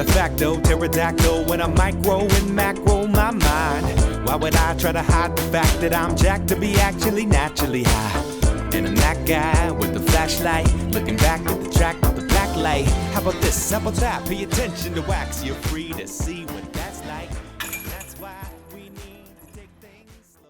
facto, pterodactyl when I micro and macro my mind. Why would I try to hide the fact that I'm jacked to be actually naturally high? And I'm that guy with the flashlight, looking back at the track with the black light. How about this, how about that? Pay attention to wax, you're free to see what that's like. That's why we need to take things slow.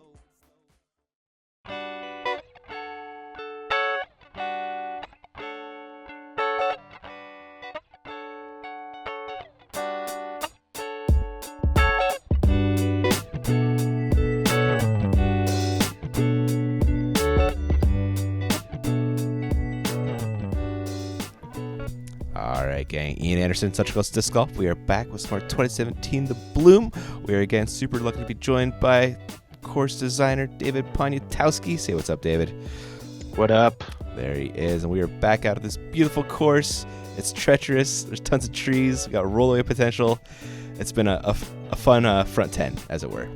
Alright gang, Ian Anderson, Central Coast Disc Golf. We are back with Smart 2017 The Bloom. We are again super lucky to be joined by course designer David Poniatowski. Say what's up, David. What up? There he is, and we are back out of this beautiful course. It's treacherous, there's tons of trees, we got rollaway potential. It's been a fun front 10, as it were.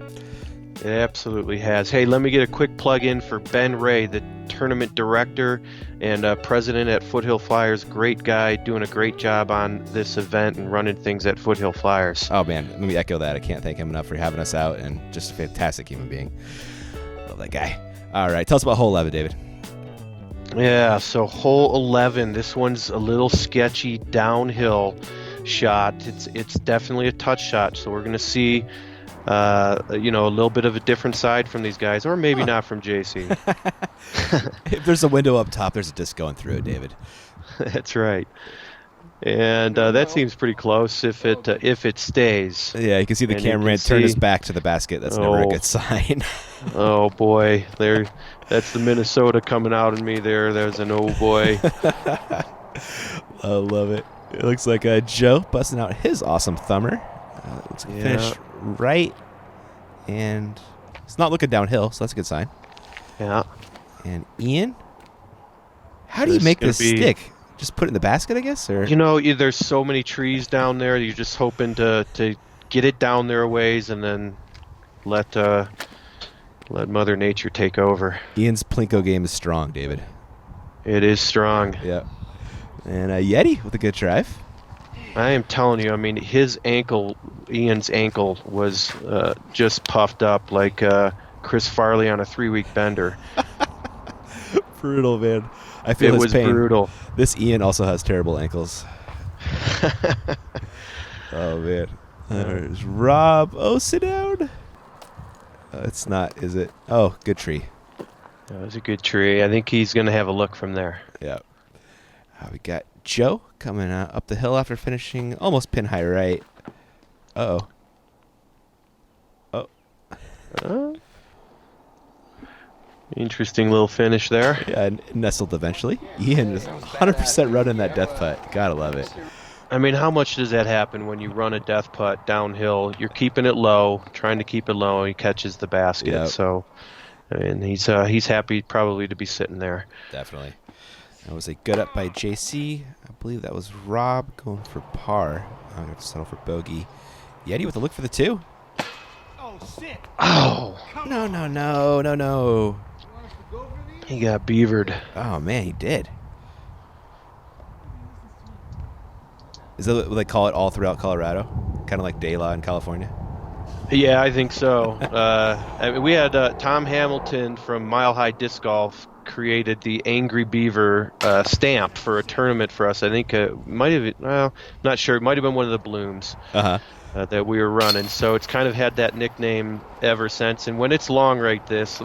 It absolutely has. Hey, let me get a quick plug in for Ben Ray, the tournament director and president at Foothill Flyers. Great guy, doing a great job on this event and running things at Foothill Flyers. Oh man, let me echo that. I can't thank him enough for having us out, and just a fantastic human being. Love that guy. All right, tell us about hole 11, David. Yeah, so hole 11, this one's a little sketchy downhill shot. It's definitely a touch shot, so we're going to see a little bit of a different side from these guys, or maybe not from JC. If there's a window up top, there's a disc going through it, David. That's right. And that seems pretty close if it stays. Yeah, you can see the cameraman turn his back to the basket. That's never a good sign. Oh boy, that's the Minnesota coming out in me there. There's an oh boy. I love it. It looks like Joe busting out his awesome thumber. Looks like finish right, and it's not looking downhill, so that's a good sign. Yeah. And Ian, how do you make this stick? Just put it in the basket, I guess, or there's so many trees down there. You're just hoping to get it down there a ways, and then let Mother Nature take over. Ian's Plinko game is strong, David. It is strong. Yeah. And Yeti with a good drive. I am telling you, I mean, Ian's ankle was just puffed up like Chris Farley on a 3-week bender. Brutal, man. I feel his pain. It was brutal. This Ian also has terrible ankles. Oh, man. There's Rob. Oh, sit down. It's not, is it? Oh, good tree. That was a good tree. I think he's going to have a look from there. Yeah. We got Joe coming up the hill after finishing almost pin high right. Uh-oh. Oh. Interesting little finish there. Yeah, nestled eventually. Ian is 100% running that death putt. Gotta love it. I mean, how much does that happen when you run a death putt downhill? You're keeping it low, trying to keep it low, and he catches the basket. Yep. So, and he's happy probably to be sitting there. Definitely. That was a good up by JC. I believe that was Rob going for par. I'm going to settle for bogey. Yeti with a look for the 2. Oh, shit. Oh. No. He got beavered. Oh, man, he did. Is that what they call it all throughout Colorado? Kind of like day law in California? Yeah, I think so. We had Tom Hamilton from Mile High Disc Golf created the Angry Beaver stamp for a tournament for us. I think not sure. It might have been one of the blooms that we were running. So it's kind of had that nickname ever since. And when it's long like this,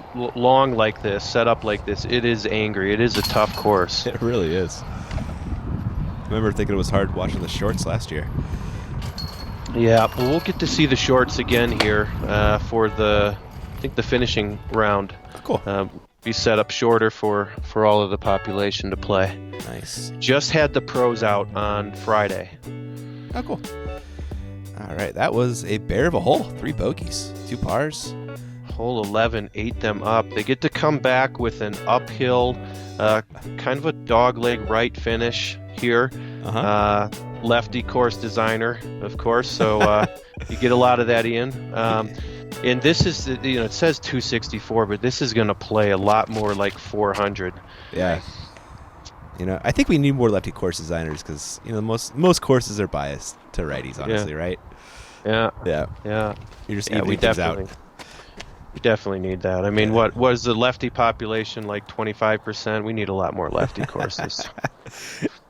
set up like this, it is angry. It is a tough course. It really is. I remember thinking it was hard watching the shorts last year. Yeah, but we'll get to see the shorts again here for the finishing round. Cool. Be set up shorter for all of the population to play. Nice. Just had the pros out on Friday. Oh, cool. All right, that was a bear of a hole. 3 bogeys, 2 pars. Hole 11 ate them up. They get to come back with an uphill, kind of a dogleg right finish here. Lefty course designer, of course, so you get a lot of that, Ian. And this is, it says 264, but this is going to play a lot more like 400. Yeah. I think we need more lefty course designers because most courses are biased to righties, honestly, right? Yeah. Yeah. Yeah. You're just Yeah, evening things out. We definitely need that. I mean, what was the lefty population like? 25%. We need a lot more lefty courses.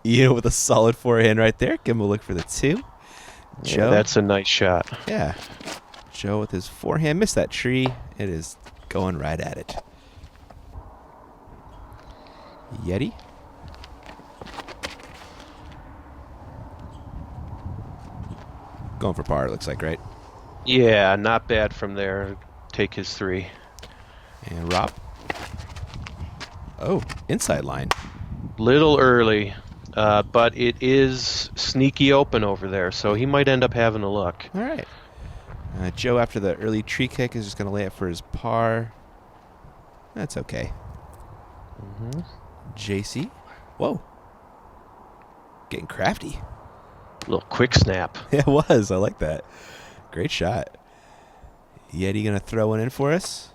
Ian with a solid forehand right there. Give him a look for the 2. Joe. Yeah, that's a nice shot. Yeah. Joe with his forehand missed that tree. It is going right at it. Yeti. Going for par, it looks like, right? Yeah, not bad from there. Take his 3. And Rob. Oh, inside line. Little early, but it is sneaky open over there, so he might end up having a look. All right. Joe, after the early tree kick, is just going to lay it for his par. That's okay. Mm-hmm. JC. Whoa. Getting crafty. Little quick snap. It was. I like that. Great shot. Yeti going to throw one in for us.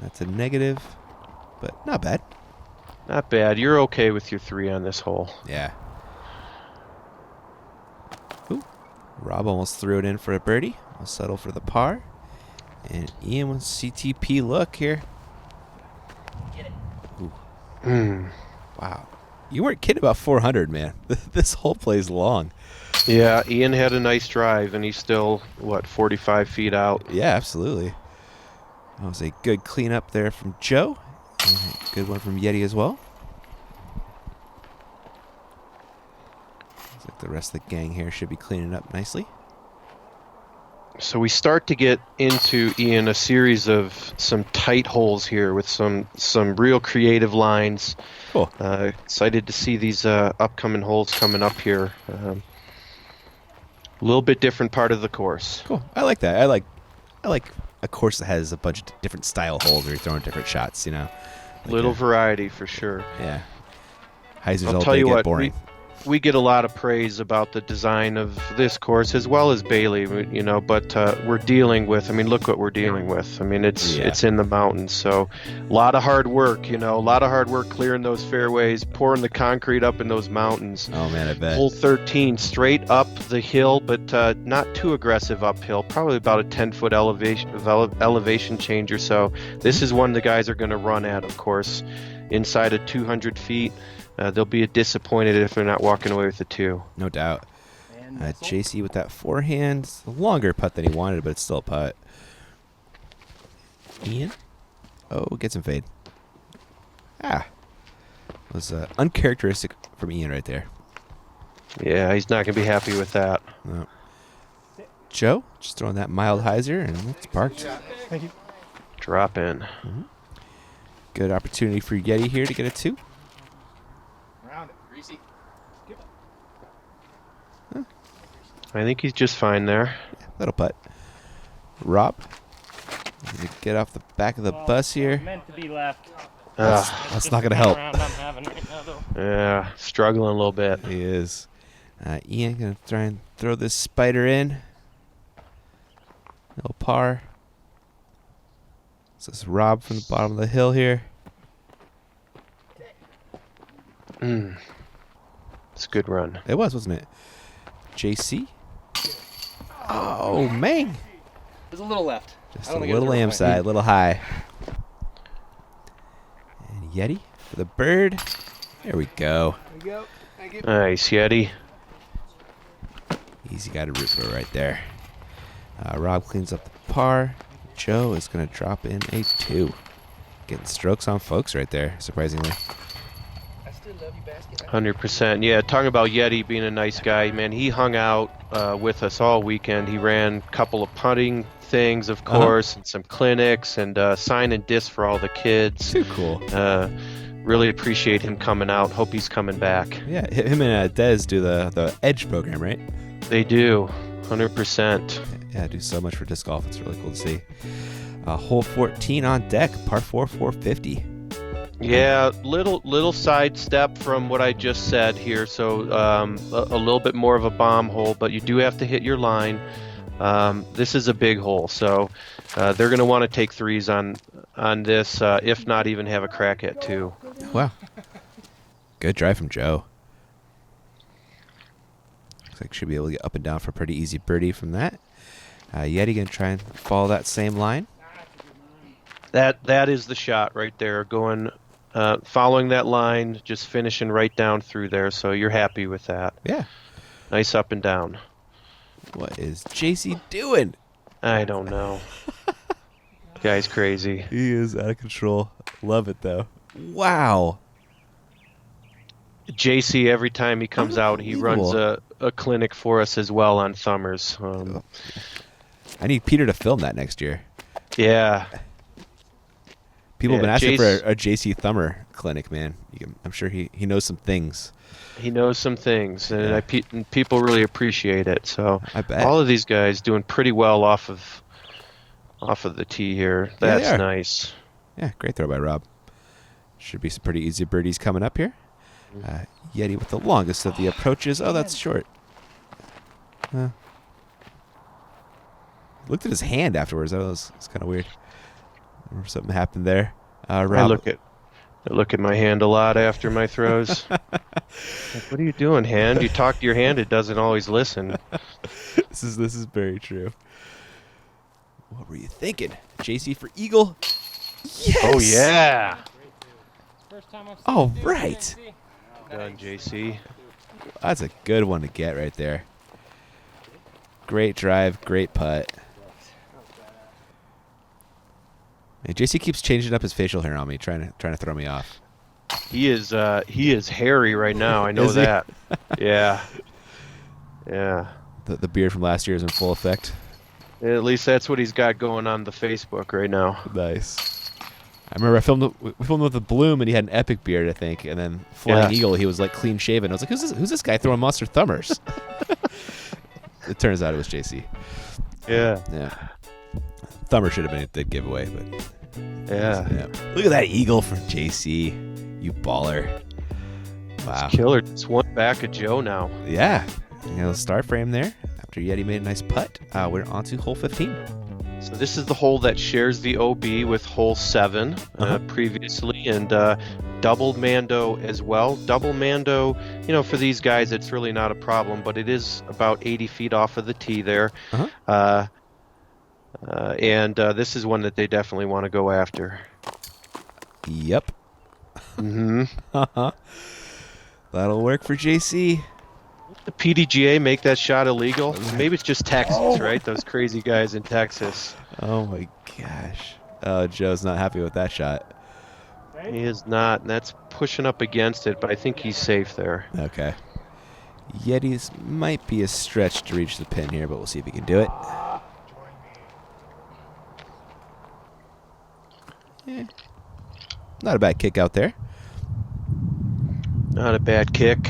That's a negative, but not bad. Not bad. You're okay with your 3 on this hole. Yeah. Ooh. Rob almost threw it in for a birdie. I'll settle for the par. And Ian with CTP look here. Get it. Ooh. Wow. You weren't kidding about 400, man. This whole play's long. Yeah, Ian had a nice drive, and he's still, 45 feet out. Yeah, absolutely. That was a good cleanup there from Joe. And a good one from Yeti as well. Looks like the rest of the gang here should be cleaning up nicely. So we start to get into, Ian, a series of some tight holes here with some real creative lines. Cool. Excited to see these upcoming holes coming up here. A little bit different part of the course. Cool. I like that. I like a course that has a bunch of different style holes where you're throwing different shots, Like Little variety for sure. Yeah. Heiser's I'll all tell day you get what, boring. we get a lot of praise about the design of this course as well as Bailey, but we're dealing with, look what we're dealing with. It's in the mountains, so a lot of hard work, clearing those fairways, pouring the concrete up in those mountains. Oh, man, I bet. Hole 13, straight up the hill, but not too aggressive uphill, probably about a 10-foot elevation change or so. This is one the guys are going to run at, of course, inside of 200 feet. They'll be disappointed if they're not walking away with the 2. No doubt. JC with that forehand. It's a longer putt than he wanted, but it's still a putt. Ian? Oh, gets him fade. Was uncharacteristic from Ian right there. Yeah, he's not going to be happy with that. No. Joe, just throwing that mild hyzer, and it's parked. Thank you. Drop in. Mm-hmm. Good opportunity for Yeti here to get a 2. Round it. Greasy. I think he's just fine there. Yeah, little putt. Rob, to get off the back of the bus here. Meant to be left. That's not going to help. Round I'm having right now, though. Yeah, struggling a little bit. He is. Ian going to try and throw this spider in. No par. This is Rob from the bottom of the hill here. It's a good run. It was, wasn't it? JC. Oh, man. There's a little left. Just I a don't think it was little real lamb high. side, a little high. And Yeti for the bird. There we go. There you go. Thank you. Nice, Yeti. Easy guy to root for right there. Rob cleans up the par. Joe is going to drop in a 2. Getting strokes on folks right there, surprisingly. I still love you, basket. 100%. Yeah, talking about Yeti being a nice guy, man, he hung out with us all weekend. He ran a couple of putting things, of course, and some clinics, and sign and disc for all the kids. Too cool. Really appreciate him coming out. Hope he's coming back. Yeah, him and Dez do the Edge program, right? They do. 100%. Yeah, do so much for disc golf. It's really cool to see. Hole 14 on deck, par 4, 450. Yeah, little side step from what I just said here. So a little bit more of a bomb hole, but you do have to hit your line. This is a big hole, so they're going to want to take 3s on this, if not even have a crack at 2. Wow. Good drive from Joe. Looks like should be able to get up and down for a pretty easy birdie from that. Yeti going to try and follow that same line. That is the shot right there. Going, following that line, just finishing right down through there. So you're happy with that. Yeah. Nice up and down. What is JC doing? I don't know. Guy's crazy. He is out of control. Love it, though. Wow. JC, every time he comes out, he runs a clinic for us as well on Thumbers. I need Peter to film that next year. Yeah. People have been asking for a JC Thumber clinic, man. I'm sure he knows some things. He knows some things, and and people really appreciate it. So I bet. all of these guys doing pretty well off of the tee here. That's nice. Yeah, great throw by Rob. Should be some pretty easy birdies coming up here. Yeti with the longest of the approaches. Oh, that's short. Looked at his hand afterwards. That was kind of weird. Something happened there. Rob, I look at my hand a lot after my throws. Like, what are you doing, hand? You talk to your hand, it doesn't always listen. This is very true. What were you thinking? JC for eagle. Yes. Oh yeah. First time I've seen Oh, you, right. JC. Done, JC. That's a good one to get right there. Great drive, great putt. Hey, JC keeps changing up his facial hair on me, trying to throw me off. He is hairy right now. I know Is he? that. Yeah. Yeah. The beard from last year is in full effect. At least that's what he's got going on the Facebook right now. Nice. I remember we filmed with a Bloom, and he had an epic beard, I think, and then Flying Eagle, he was like clean shaven. I was like, who's this guy throwing monster thumbers? It turns out it was JC. Yeah. Yeah. Thumber should have been the giveaway, but Yeah. Look at that eagle from JC. You baller. Wow. Killer. It's one back of Joe now. Yeah. Star frame there. After Yeti made a nice putt, we're on to hole 15. So this is the hole that shares the OB with hole 7 previously, and double Mando as well. Double Mando, for these guys, it's really not a problem, but it is about 80 feet off of the tee there. And this is one that they definitely want to go after. Yep. Mm-hmm. That'll work for JC. The PDGA make that shot illegal? Maybe it's just Texas, right? Those crazy guys in Texas. Oh my gosh. Oh, Joe's not happy with that shot. He is not, and that's pushing up against it, but I think he's safe there. Okay. Yetis might be a stretch to reach the pin here, but we'll see if he can do it. Not a bad kick out there. Not a bad kick.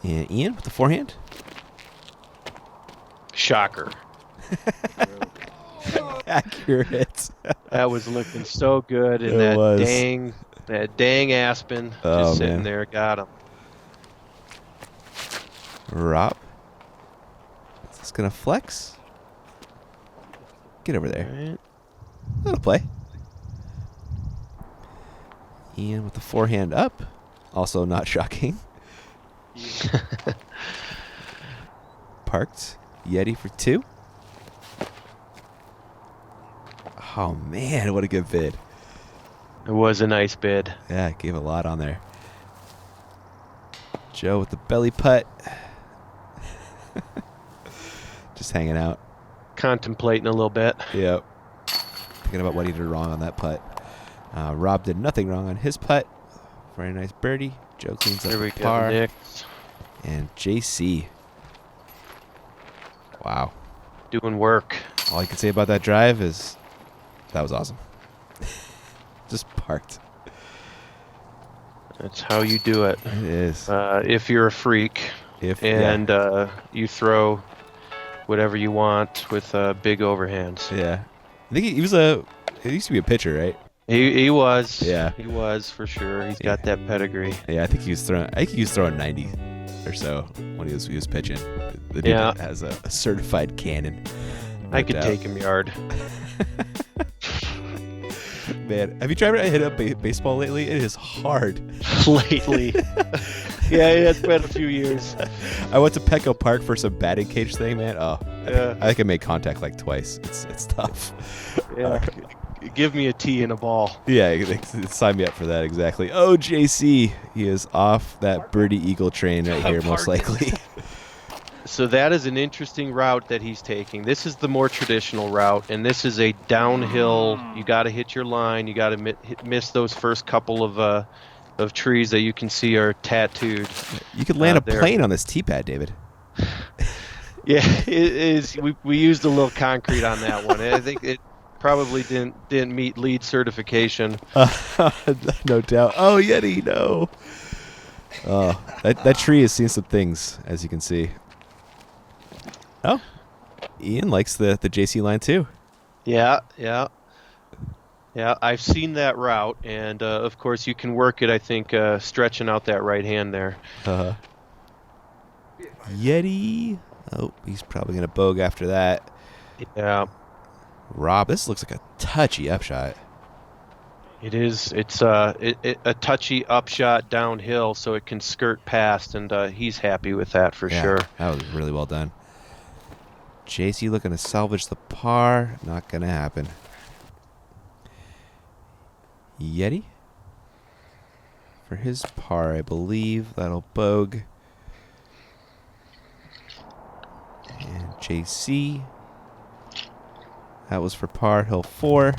And Ian with the forehand. Shocker. Accurate. That was looking so good, and It was. that dang Aspen just sitting there got him. Rob. Is this gonna flex? Get over there. Right. That'll play. Ian with the forehand up. Also not shocking. Parked. Yeti for 2. Oh man, what a good bid. It was a nice bid. Yeah, gave a lot on there. Joe with the belly putt. Just hanging out. Contemplating a little bit. Yep. Thinking about what he did wrong on that putt. Rob did nothing wrong on his putt. Very nice birdie. Joe cleans up There we the go, par. Nick. And JC. Wow. Doing work. All I can say about that drive is that was awesome. Just parked. That's how you do it. It is. If you're a freak and you throw whatever you want with big overhands. Yeah. I think he used to be a pitcher, right? He was. Yeah. He was for sure. He's got that pedigree. Yeah, I think he was throwing 90 or so when he was pitching. The dude that has a certified cannon. I could take him yard. Man, have you tried to hit up baseball lately? It is hard. Lately. Yeah, it's been a few years. I went to Petco Park for some batting cage thing, man. Oh, Yeah. I think I made contact like twice. It's tough. Yeah. Give me a tee and a ball. Yeah, they sign me up for that, exactly. Oh, JC, he is off that birdie eagle train right here, most likely. So that is an interesting route that he's taking. This is the more traditional route, and this is a downhill. You got to hit your line. You got to miss those first couple of trees that you can see are tattooed. You could land a there. plane on this tee pad, David. Yeah, it is. We used a little concrete on that one. I think it probably didn't meet LEED certification. No doubt. Oh, Yeti, no. Oh, that tree has seen some things, as you can see. Oh, Ian likes the JC line too. Yeah. I've seen that route, and of course you can work it. I think stretching out that right hand there. Yeti. Oh, he's probably gonna bogue after that. Yeah, Rob, this looks like a touchy upshot. it is. It's a touchy upshot downhill, so it can skirt past, and he's happy with that for sure. That was really well done. JC looking to salvage the par. Not going to happen. Yeti. For his par, I believe that'll bogue. And JC. That was for par, hill 4.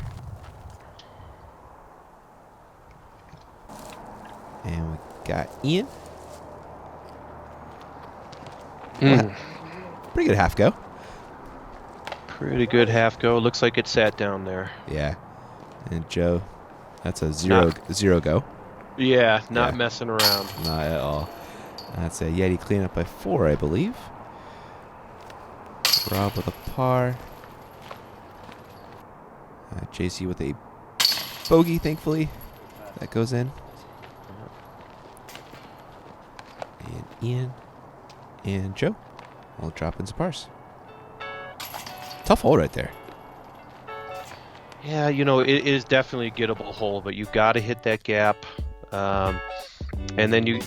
And we got Ian. Pretty good half go. Pretty good half go. Looks like it sat down there. Yeah. And Joe, that's a zero go. Yeah, not Yeah. messing around. Not at all. That's a Yeti cleanup by 4, I believe. Rob with a par. JC with a bogey, thankfully. That goes in. And Ian and Joe will drop in some pars. Tough hole right there. Yeah, it is definitely a gettable hole, but you got to hit that gap, and then you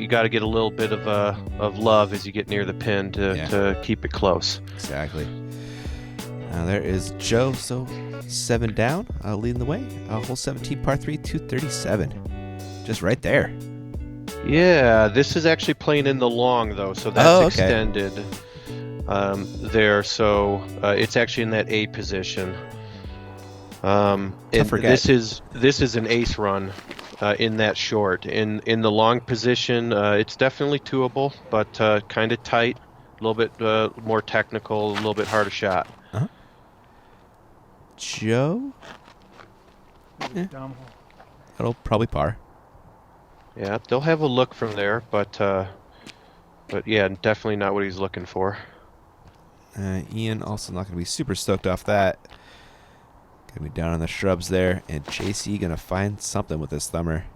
got to get a little bit of love as you get near the pin to keep it close. Exactly. Now there is Joe, so 7 down, leading the way. Hole 17, par 3, 237. Just right there. Yeah, this is actually playing in the long though, so that's extended there. So it's actually in that A position. And this is an ace run in that short. In the long position, it's definitely doable, but kind of tight, a little bit more technical, a little bit harder shot. Uh-huh. Joe? That'll probably par. Yeah, they'll have a look from there, but yeah, definitely not what he's looking for. Ian also not going to be super stoked off that. Going to be down in the shrubs there. And JC going to find something with his thumber.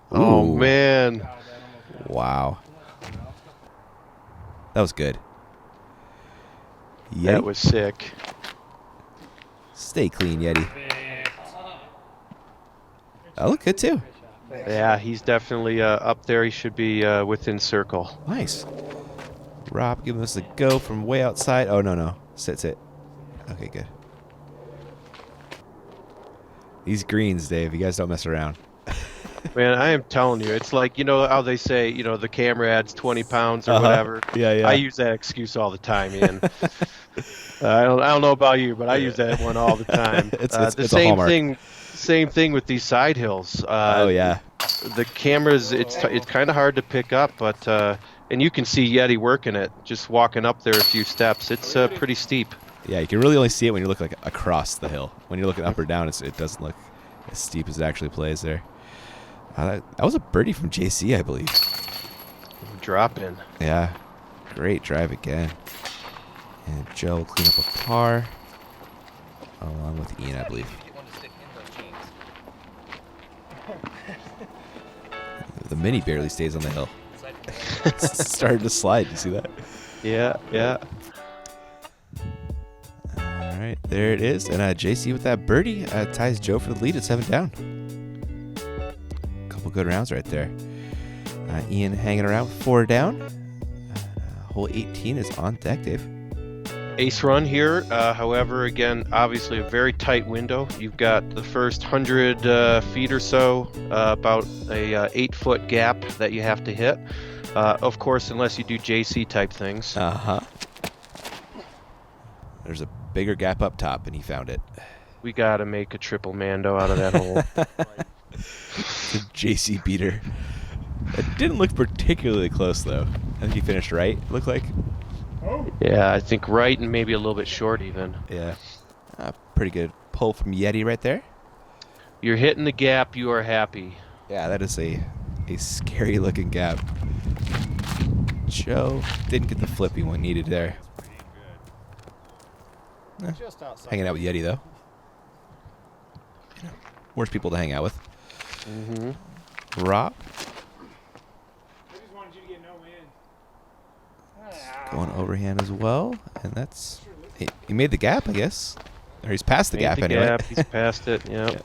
Oh, Ooh. man. Wow. That was good. Yeti. That was sick. Stay clean, Yeti. That looked good, too. Yeah, he's definitely up there. He should be within circle. Nice. Rob giving us a go from way outside. Oh, no. Sit. Okay, good. These greens, Dave, you guys don't mess around. Man, I am telling you, it's like, how they say, the camera adds 20 pounds or whatever. Yeah. I use that excuse all the time, Ian. I don't know about you, but I use that one all the time. It's the a hallmark. Same thing with these side hills. Oh, yeah. The cameras, it's kind of hard to pick up, but and you can see Yeti working it, just walking up there a few steps. It's pretty steep. Yeah, you can really only see it when you're looking across the hill. When you're looking up or down, it doesn't look as steep as it actually plays there. That was a birdie from JC, I believe. Drop in. Yeah, great drive again. And Joe will clean up a par, along with Ian, I believe. The mini barely stays on the hill. It's starting to slide. You see that? Yeah. All right. There it is. And JC with that birdie ties Joe for the lead at 7 down. Couple good rounds right there. Ian hanging around 4 down. Hole 18 is on deck, Dave. Ace run here. However, again, obviously a very tight window. You've got the first 100 feet or so, about a 8-foot gap that you have to hit. Of course, unless you do JC type things. There's a bigger gap up top, and he found it. We got to make a triple Mando out of that hole. The JC beater. It didn't look particularly close, though. I think he finished right, it looked like. Yeah, I think right and maybe a little bit short even. Yeah. Pretty good pull from Yeti right there. You're hitting the gap, you are happy. Yeah, that is a scary looking gap. Joe didn't get the flippy one needed there. Just outside. Hanging out with Yeti, though. Worst people to hang out with. Rob I just wanted you to get no wind. going overhand as well. And that's... He made the gap, I guess. Or he's past the gap anyway. Gap, he's past it, yep.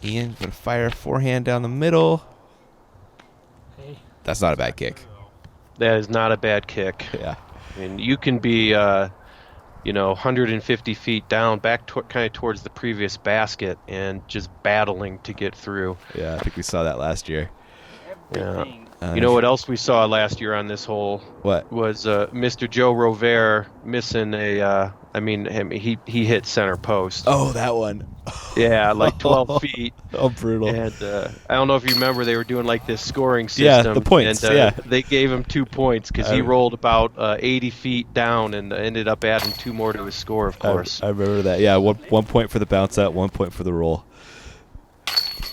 Ian going to fire a forehand down the middle. Hey. That's not a bad kick. That is not a bad kick. Yeah. I mean, you can be, 150 feet down, back kind of towards the previous basket, and just battling to get through. Yeah, I think we saw that last year. Yeah. You know what else we saw last year on this hole? What? Was Mr. Joe Rovere missing he hit center post. Oh, that one. Yeah, like 12 feet. Oh, brutal. And I don't know if you remember, they were doing like this scoring system. Yeah, the points, and, yeah. They gave him 2 points because he rolled about 80 feet down and ended up adding 2 more to his score, of course. I remember that. Yeah, one point for the bounce out, 1 point for the roll.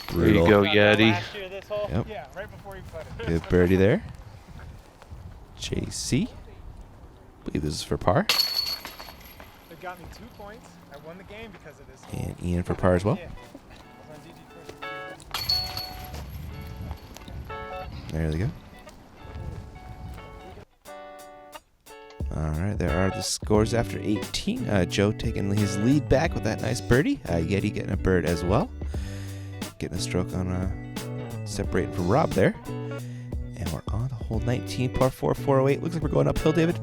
Brutal. There you go, Yeti. Last year, this hole? Yep. Yeah, right before you put it. Good birdie there. JC. Believe this is for par. It got me 2 points. I won the game because of this. And Ian for par as well. Yeah. I was on DG There they go. All right, there are the scores after 18. Joe taking his lead back with that nice birdie. Yeti getting a bird as well. Getting a stroke on separating from Rob there. And we're on the hole 19, par 4, 408. Looks like we're going uphill, David.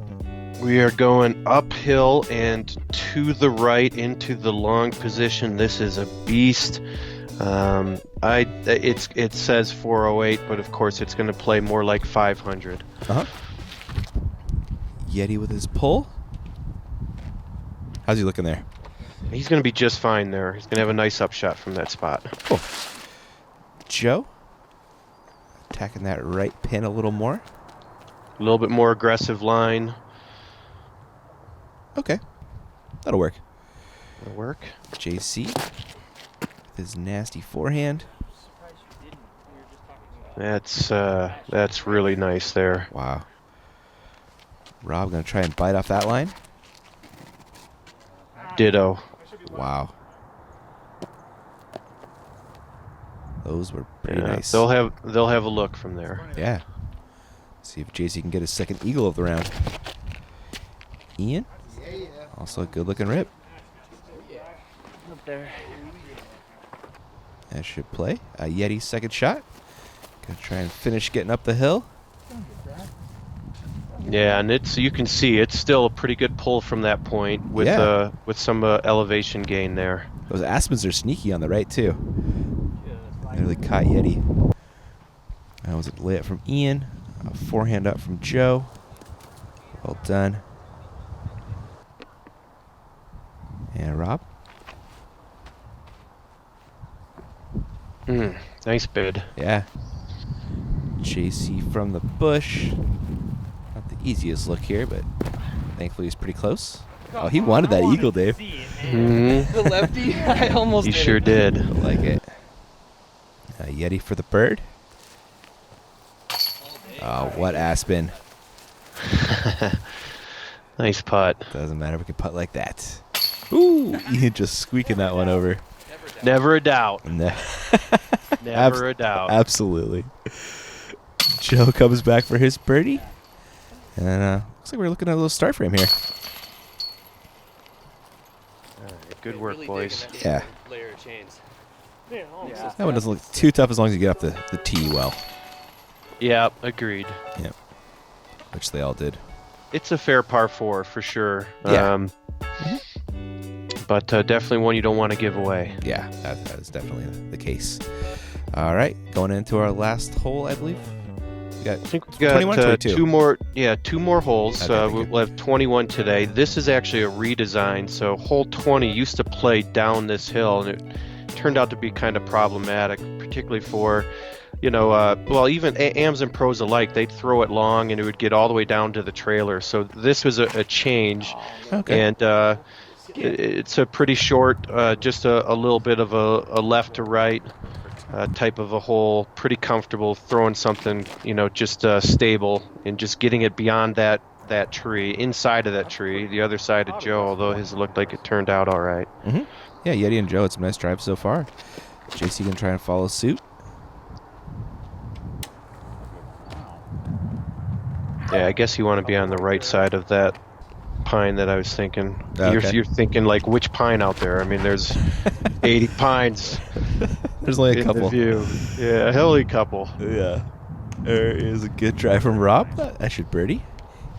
We are going uphill and to the right into the long position. This is a beast. It says 408, but of course it's going to play more like 500. Yeti with his pull. How's he looking there? He's going to be just fine there. He's going to have a nice upshot from that spot. Cool. Joe attacking that right pin a little more. A little bit more aggressive line. Okay, that'll work. That'll work. JC with his nasty forehand. That's really nice there. Wow. Rob gonna try and bite off that line. Ditto. Wow. Those were pretty nice. They'll have a look from there. Yeah. See if JC can get his second eagle of the round. Ian. Also a good looking rip. Up there. That should play. Yeti's second shot. Gonna try and finish getting up the hill. Yeah, and you can see it's still a pretty good pull from that point with some elevation gain there. Those aspens are sneaky on the right too. Nearly caught Yeti. That was a layup from Ian. A forehand up from Joe. Well done. And Rob. Nice bid. Yeah. JC from the bush. Not the easiest look here, but thankfully he's pretty close. Oh, he wanted that eagle, Dave. The lefty? I almost He did sure it. did. I like it. Yeti for the bird. Oh, what aspen. Nice putt. Doesn't matter, we can putt like that. Ooh, Ian just squeaking that one over. Never a doubt. No. Never a doubt. Absolutely. Joe comes back for his birdie. And looks like we're looking at a little start frame here. Good work, boys. Yeah. Layer of chains. That one doesn't look too tough as long as you get up the tee well, Yeah, agreed. which they all did. It's a fair par 4 for sure. Yeah. But definitely one you don't want to give away. Yeah, that is definitely the case. All right, going into our last hole, I believe. We got I think we got 21, 22. two more holes. Okay, We'll have 21 today. This is actually a redesign. So hole 20 used to play down this hill, and it turned out to be kind of problematic, particularly for, well, even AMs and pros alike. They'd throw it long, and it would get all the way down to the trailer. So this was a change, Okay. and it's a pretty short, just a little bit of a left to right. Type of a hole, pretty comfortable throwing something, just stable and just getting it beyond that tree, inside of that tree, the other side of Joe, although his looked like it turned out all right. Mm-hmm. Yeah, Yeti and Joe, it's a nice drive so far. JC gonna try and follow suit. Yeah, I guess you want to be on the right side of that pine that I was thinking. Okay. You're thinking like which pine out there? I mean, there's 80 pines There's only a in the couple. view. Yeah, only a couple. Yeah. There is a good drive from Rob. That should birdie.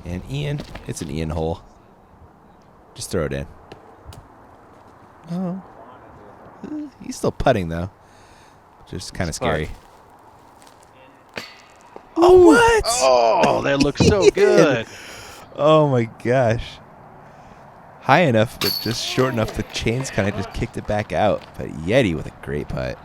And Ian, it's an Ian hole. Just throw it in. Oh. He's still putting, though. Just kind of scary. Oh, what? Oh, that looks so good. Oh, my gosh. High enough, but just short enough the chains kind of just kicked it back out. But Yeti with a great putt.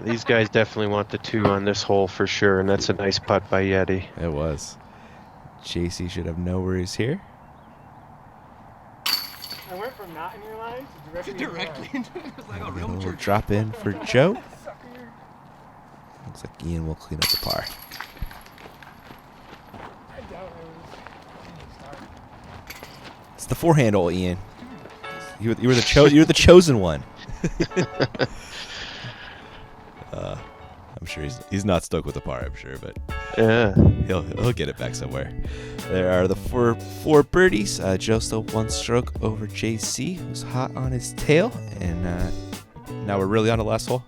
These guys definitely want the 2 on this hole for sure, and that's a nice putt by Yeti. It was. JC should have no worries here. I went from not in your line to directly into A little drop in for Joe. Looks like Ian will clean up the par. It's the forehand hole, Ian. You were the chosen one. I'm sure he's not stoked with the par. I'm sure, but Yeah. he'll get it back somewhere. There are the four birdies. Joe still 1 stroke over JC, who's hot on his tail, and now we're really on the last hole.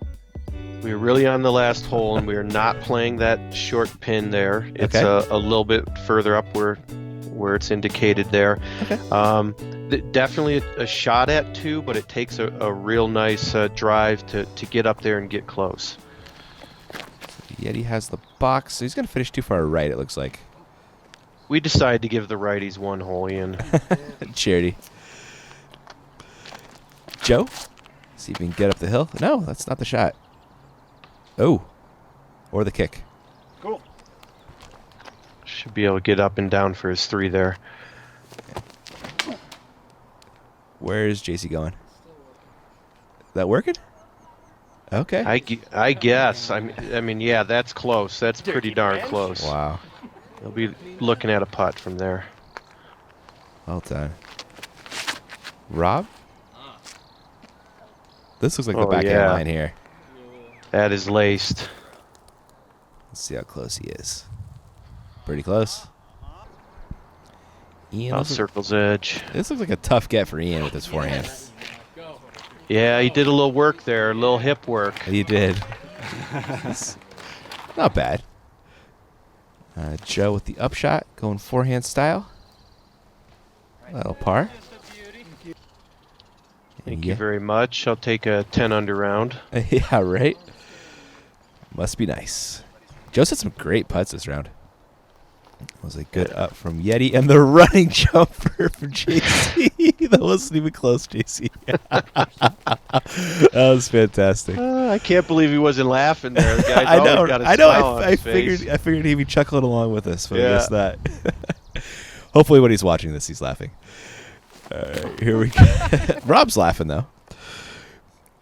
We're really on the last hole, and we are not playing that short pin there. It's Okay. a little bit further up where it's indicated there. Okay. Definitely a shot at 2, but it takes a real nice drive to get up there and get close. Yeti has the box, so he's going to finish too far right, it looks like. We decided to give the righties 1 hole, Ian. Charity. Joe? See if we can get up the hill. No, that's not the shot. Oh. Or the kick. Cool. Should be able to get up and down for his 3 there. Where is JC going? That working? Okay. I guess. I mean, yeah, that's close. That's pretty darn close. Wow. He'll be looking at a putt from there. Well done. Rob? This looks like the Oh, backhand yeah. line here. That is laced. Let's see how close he is. Pretty close. Ian, Off circle's edge. this looks like a tough get for Ian with his forehand. Yeah, he did a little work there, a little hip work. He did. Not bad. Joe with the upshot, going forehand style. Little par. Thank you very much. I'll take a 10 under round. Yeah, right? Must be nice. Joe's had some great putts this round. That was a good up from Yeti and the running jumper from JC. That wasn't even close, JC. That was fantastic. I can't believe he wasn't laughing there. The guy's I always know. got a I know. smile on I his face. figured he'd be chuckling along with us, but I Yeah. guess that. Hopefully, when he's watching this, he's laughing. All right, here we go. Rob's laughing though.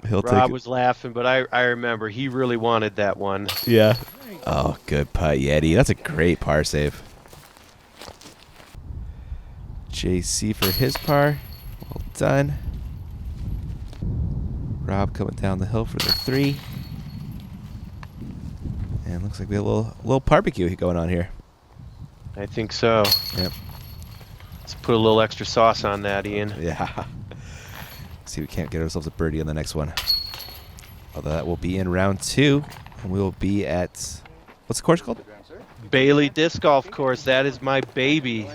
He'll Rob take. was laughing, but I remember he really wanted that one. Yeah. Oh, good putt, Yeti. That's a great par save. JC for his par. Well done. Rob coming down the hill for the 3. And looks like we have a little barbecue going on here. I think so. Yep. Let's put a little extra sauce on that, Ian. Yeah. See, we can't get ourselves a birdie on the next one. Although that will be in round 2, and we will be at, what's the course called? Bailey Disc Golf Course. That is my baby.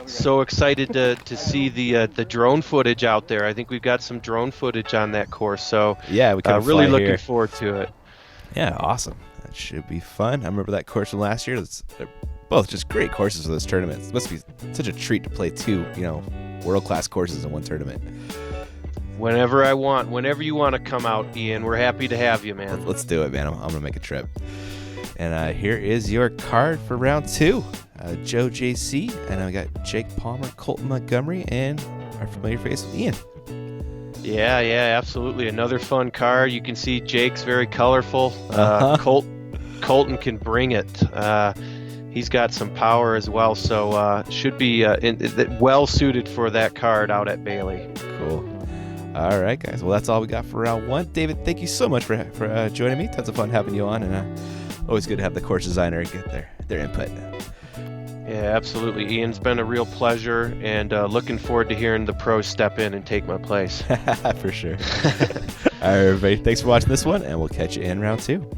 So excited to see the drone footage out there. I think we've got some drone footage on that course. So Yeah, we can really fly looking here. forward to it. Yeah, awesome. That should be fun. I remember that course from last year. They're both just great courses for this tournament. It must be such a treat to play 2, world-class courses in one tournament. Whenever I want, whenever you want to come out, Ian, we're happy to have you, man. Let's do it, man. I'm going to make a trip. And here is your card for round 2. Joe JC, and I got Jake Palmer, Colton Montgomery, and our familiar face, Ian. Yeah, absolutely. Another fun card. You can see Jake's very colorful. Colton can bring it. He's got some power as well, so should be well suited for that card out at Bailey. Cool. All right, guys. Well, that's all we got for round 1. David, thank you so much for joining me. Tons of fun having you on, and always good to have the course designer get their input. Yeah, absolutely. Ian, it's been a real pleasure, and looking forward to hearing the pros step in and take my place. For sure. All right, everybody. Thanks for watching this one, and we'll catch you in round 2.